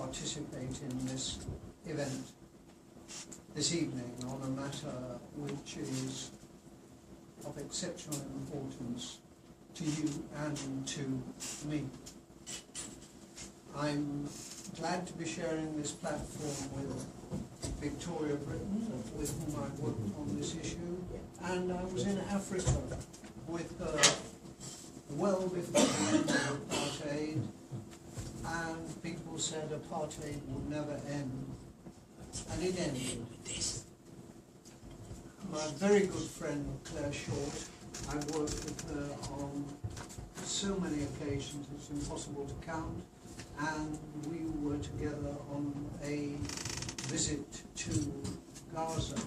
participate in this event this evening on a matter which is of exceptional importance to you and to me. I'm glad to be sharing this platform with Victoria Britton, with whom I've worked on this issue, and I was in Africa with her well before the end of apartheid, and people said apartheid would never end, and it ended. My very good friend Claire Short, I've worked with her on so many occasions it's impossible to count, and we were together on a visit to Gaza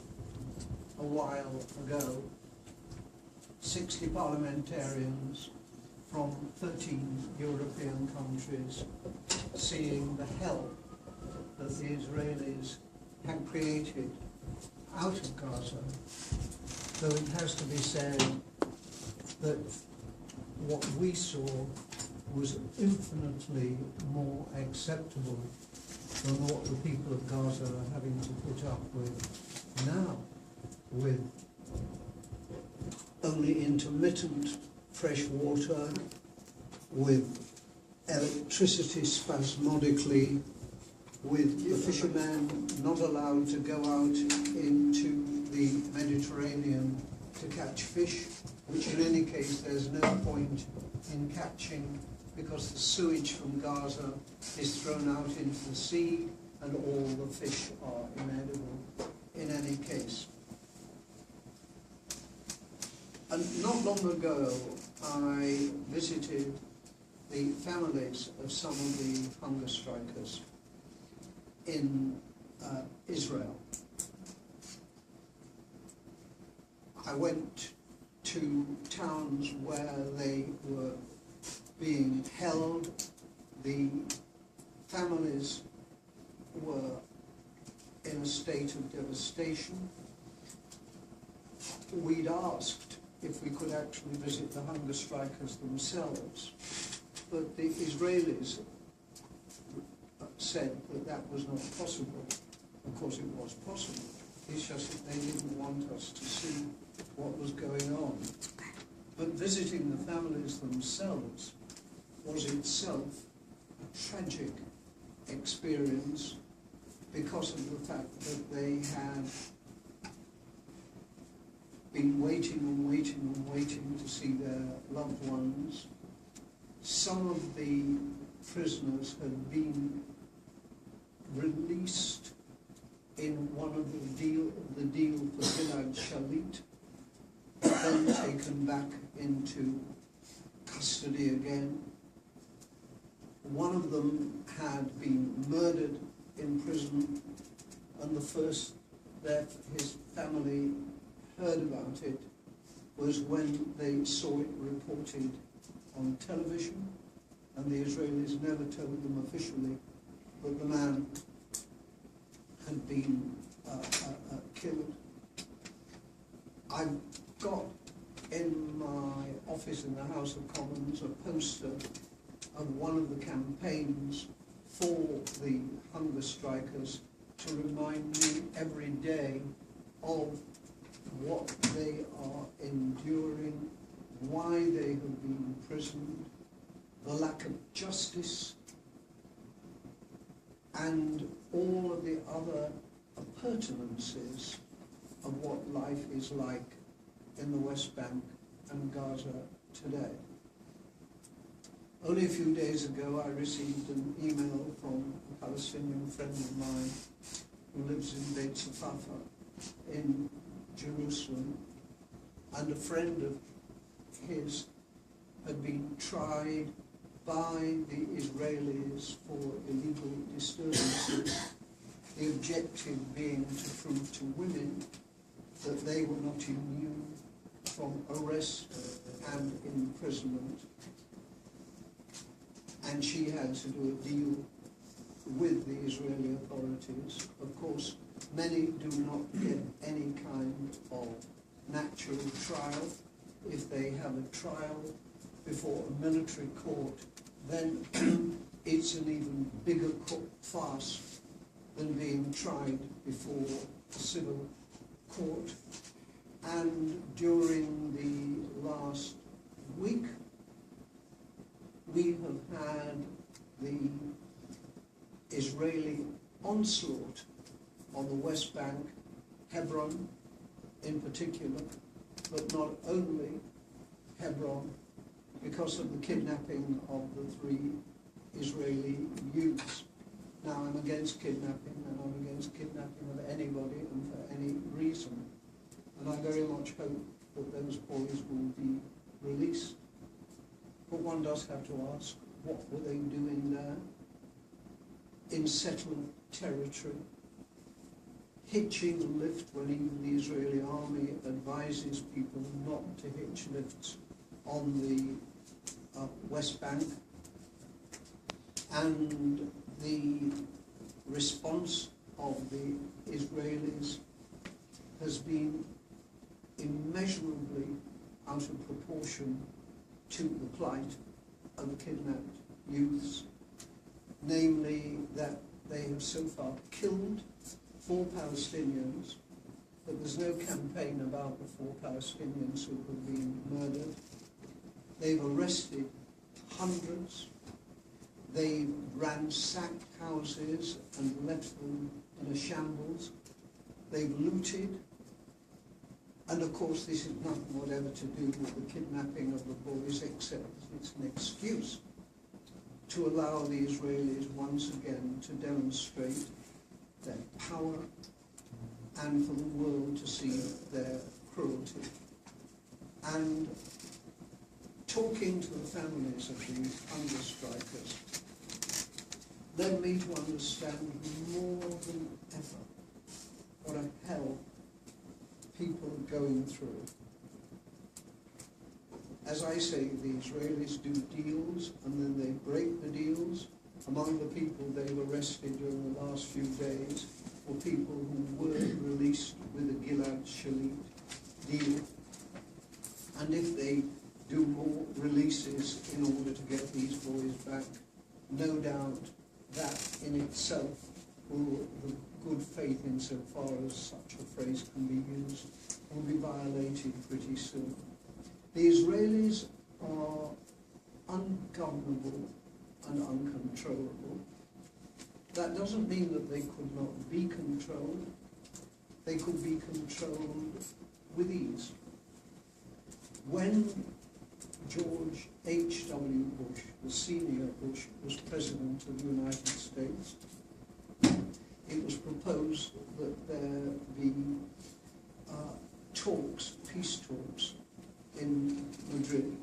a while ago. 60 parliamentarians from 13 European countries seeing the hell that the Israelis had created out of Gaza. Though it has to be said that what we saw was infinitely more acceptable than what the people of Gaza are having to put up with now, with only intermittent fresh water, with electricity spasmodically, with the fishermen not allowed to go out into the Mediterranean to catch fish, which in any case there's no point in catching because the sewage from Gaza is thrown out into the sea and all the fish are inedible in any case. And not long ago I visited the families of some of the hunger strikers in Israel. I went to towns where they were being held. The families were in a state of devastation. We'd asked if we could actually visit the hunger strikers themselves, but the Israelis said that that was not possible. Of course it was possible, it's just that they didn't want us to see what was going on. But visiting the families themselves was itself a tragic experience because of the fact that they had been waiting and waiting and waiting to see their loved ones. Some of the prisoners had been released in one of the deal for Gilad Shalit, then taken back into custody again. One of them had been murdered in prison, and the first that his family heard about it was when they saw it reported on television, and the Israelis never told them officially that the man had been killed. I've got in my office in the House of Commons a poster of one of the campaigns for the hunger strikers to remind me every day of what they are enduring, why they have been imprisoned, the lack of justice, and all of the other appurtenances of what life is like in the West Bank and Gaza today. Only a few days ago I received an email from a Palestinian friend of mine who lives in Beit Safafa in Jerusalem, and a friend of his had been tried by the Israelis for illegal disturbances, the objective being to prove to women that they were not immune from arrest and imprisonment, and she had to do a deal with the Israeli authorities. Of course, many do not get any kind of natural trial. If they have a trial before a military court, then it's an even bigger farce than being tried before a civil court. And during the last week, we have had the Israeli onslaught on the West Bank, Hebron in particular, but not only Hebron, because of the kidnapping of the 3 Israeli youths. Now, I'm against kidnapping, and I'm against kidnapping of anybody and for any reason. And I very much hope that those boys will be released. But one does have to ask, what were they doing there? In settled territory, hitching a lift when even the Israeli army advises people not to hitch lifts on the West Bank. And the response of the Israelis has been immeasurably out of proportion to the plight of the kidnapped youths, namely that they have so far killed 4 Palestinians, but there's no campaign about the 4 Palestinians who have been murdered. They've arrested hundreds. They've ransacked houses and left them in a shambles. They've looted. And of course, this is nothing whatever to do with the kidnapping of the boys, except it's an excuse to allow the Israelis once again to demonstrate their power and for the world to see their cruelty. And talking to the families of these hunger strikers led me to understand more than ever what a hell people are going through. As I say, the Israelis do deals and then they break the deals. Among the people they've arrested during the last few days were people who were released with a Gilad Shalit deal. And if they do more releases in order to get these boys back, no doubt that in itself will, the good faith insofar as such a phrase can be used, will be violated pretty soon. The Israelis are ungovernable and uncontrollable. That doesn't mean that they could not be controlled. They could be controlled with ease. When George H.W. Bush, the senior Bush, was President of the United States, it was proposed that there be talks, peace talks, in Madrid.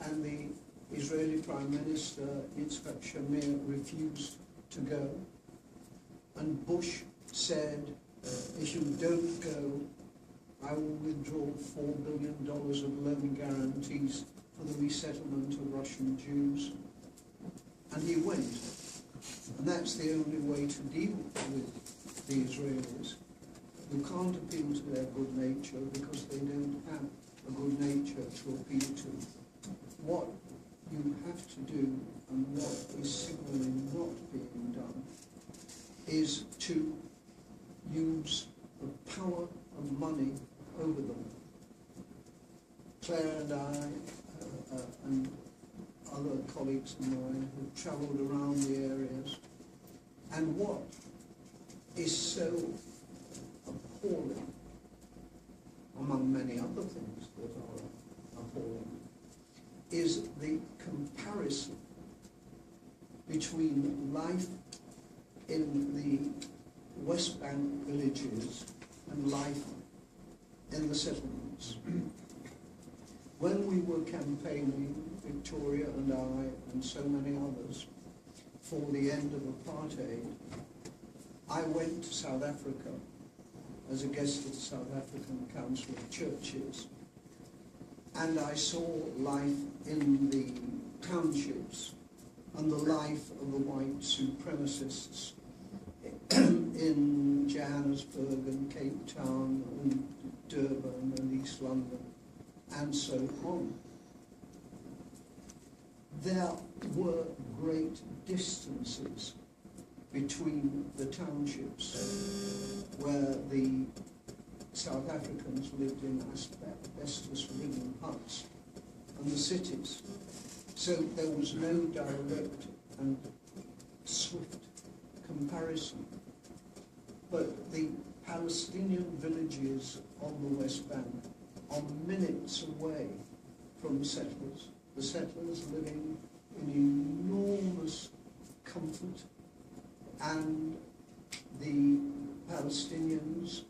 And the Israeli Prime Minister, Yitzhak Shamir, refused to go. And Bush said, if you don't go, I will withdraw $4 billion of loan guarantees for the resettlement of Russian Jews. And he went. And that's the only way to deal with the Israelis. You can't appeal to their good nature because they don't have a good nature to appeal to. What you have to do, and what is signally not being done, is to use the power of money over them. Claire and I and other colleagues of mine have travelled around the areas, and what is so appalling, among many other things that are appalling, is the comparison between life in the West Bank villages and life in the settlements. When we were campaigning, Victoria and I and so many others, for the end of apartheid, I went to South Africa as a guest of the South African Council of Churches, and I saw life in the townships and the life of the white supremacists in Johannesburg and Cape Town and Durban and East London and so on. There were great distances between the townships where the South Africans lived in asbestos-ridden huts and the cities. So there was no direct and swift comparison. But the Palestinian villages on the West Bank are minutes away from settlers. The settlers living in enormous comfort, and the Palestinians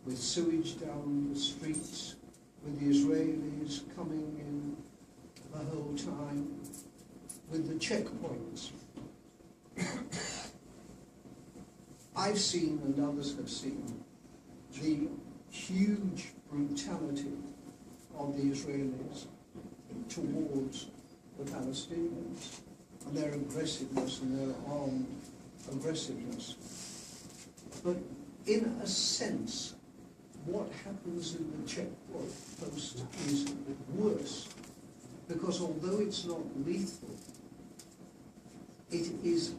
with sewage down the streets, with the Israelis coming in the whole time, with the checkpoints. I've seen, and others have seen, the huge brutality of the Israelis towards the Palestinians, and their aggressiveness and their armed aggressiveness. But in a sense, what happens in the checkpost is worse, because although it's not lethal, it is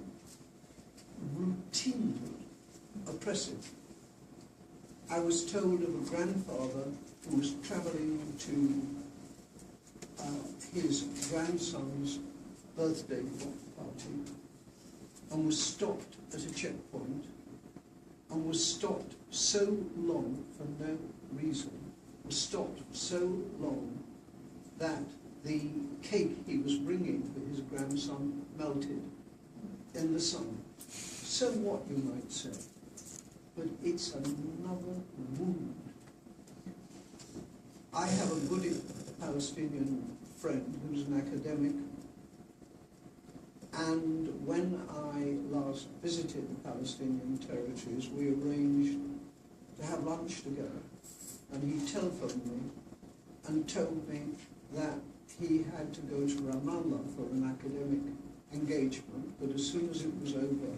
routinely oppressive. I was told of a grandfather who was travelling to his grandson's birthday party and was stopped at a checkpoint, and was stopped so long for no reason, was stopped so long that the cake he was bringing for his grandson melted in the sun. So what, you might say, but it's another wound. I have a good Palestinian friend who's an academic, and when I last visited the Palestinian territories, we arranged to have lunch together, and he telephoned me and told me that he had to go to Ramallah for an academic engagement, but as soon as it was over,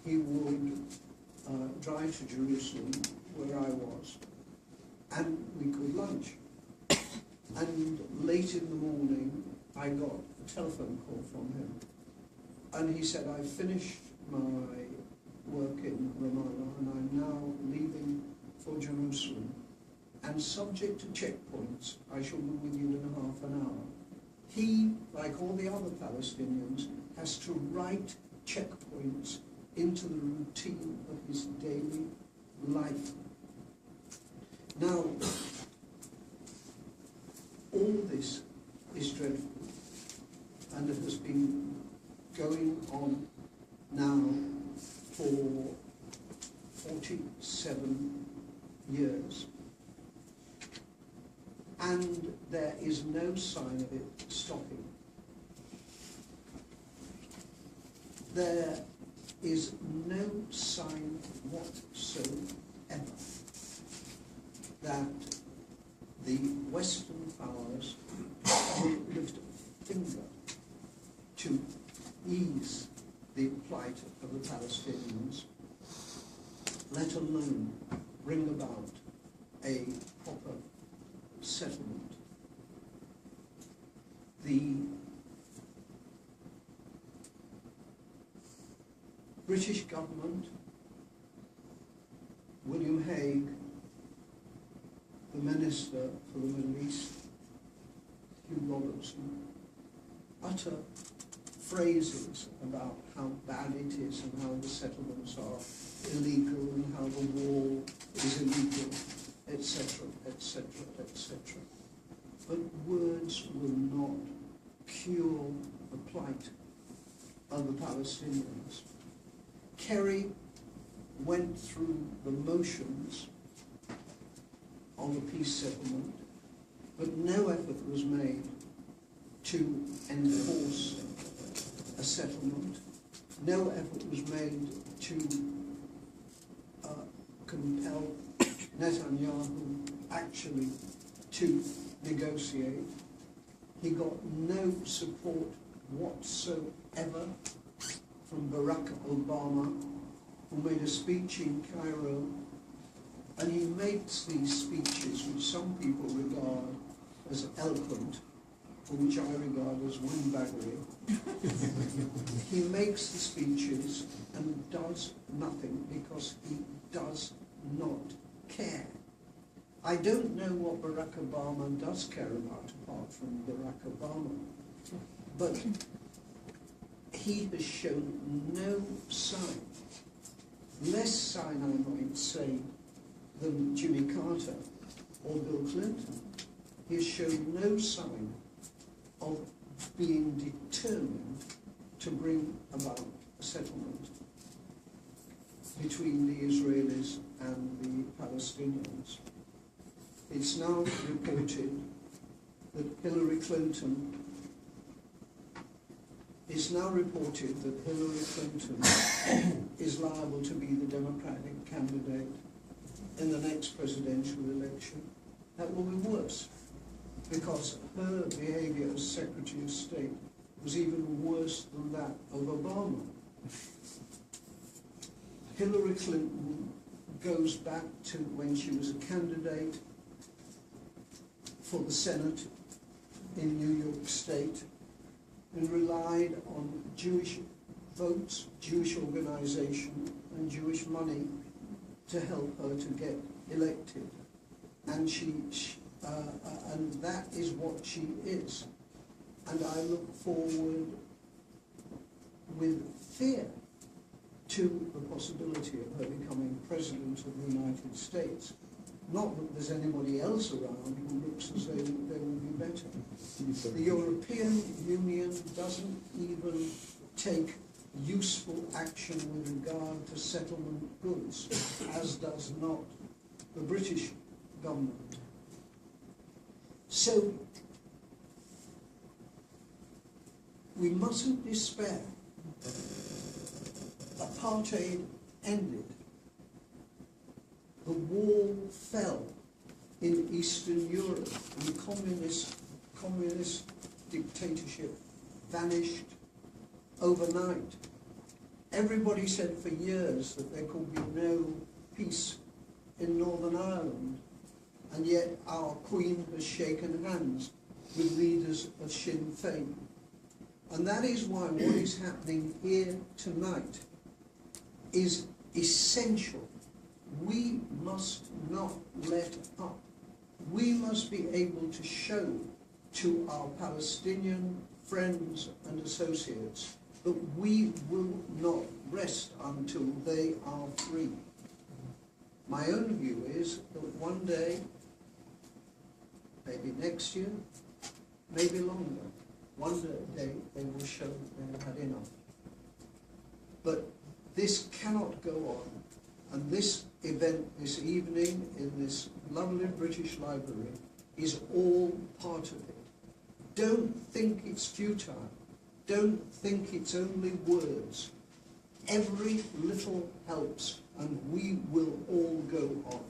he would drive to Jerusalem, where I was, and we could lunch. And late in the morning, I got a telephone call from him, and he said, I finished my work in Ramallah, and I'm now leaving for Jerusalem, and subject to checkpoints, I shall be with you in half an hour. He, like all the other Palestinians, has to write checkpoints into the routine of his daily life. Now, all this is dreadful, and it has been going on now for 47 years. And there is no sign of it stopping. There is no sign whatsoever that the Western powers will lift a finger to ease the plight of the Palestinians, let alone bring about a proper settlement. The British government, William Hague, the Minister for the Middle East, Hugh Robertson, utter phrases about how bad it is and how the settlements are illegal and how the wall is illegal, etc., etc., etc. But words will not cure the plight of the Palestinians. Kerry went through the motions on the peace settlement, but no effort was made to enforce a settlement. No effort was made to compel Netanyahu actually to negotiate. He got no support whatsoever from Barack Obama, who made a speech in Cairo, and he makes these speeches, which some people regard as eloquent, which I regard as windbaggery. He makes the speeches and does nothing because he does not care. I don't know what Barack Obama does care about apart from Barack Obama, but he has shown no sign, less sign I might say than Jimmy Carter or Bill Clinton. He has shown no sign of being determined to bring about a settlement between the Israelis and the Palestinians. It's now reported that Hillary Clinton is liable to be the Democratic candidate in the next presidential election. That will be worse, because her behavior as Secretary of State was even worse than that of Obama. Hillary Clinton goes back to when she was a candidate for the Senate in New York State and relied on Jewish votes, Jewish organization, and Jewish money to help her to get elected. And and that is what she is. And I look forward with fear to the possibility of her becoming President of the United States. Not that there's anybody else around who looks as though they will be better. The European Union doesn't even take useful action with regard to settlement goods, as does not the British government. So we mustn't despair. Apartheid ended. The wall fell in Eastern Europe, and communist dictatorship vanished overnight. Everybody said for years that there could be no peace in Northern Ireland, and yet our Queen has shaken hands with leaders of Sinn Féin. And that is why what is happening here tonight is essential. We must not let up. We must be able to show to our Palestinian friends and associates that we will not rest until they are free. My own view is that one day, maybe next year, maybe longer, one day they will show that they've had enough. But this cannot go on, and this event this evening in this lovely British Library is all part of it. Don't think it's futile. Don't think it's only words. Every little helps, and we will all go on.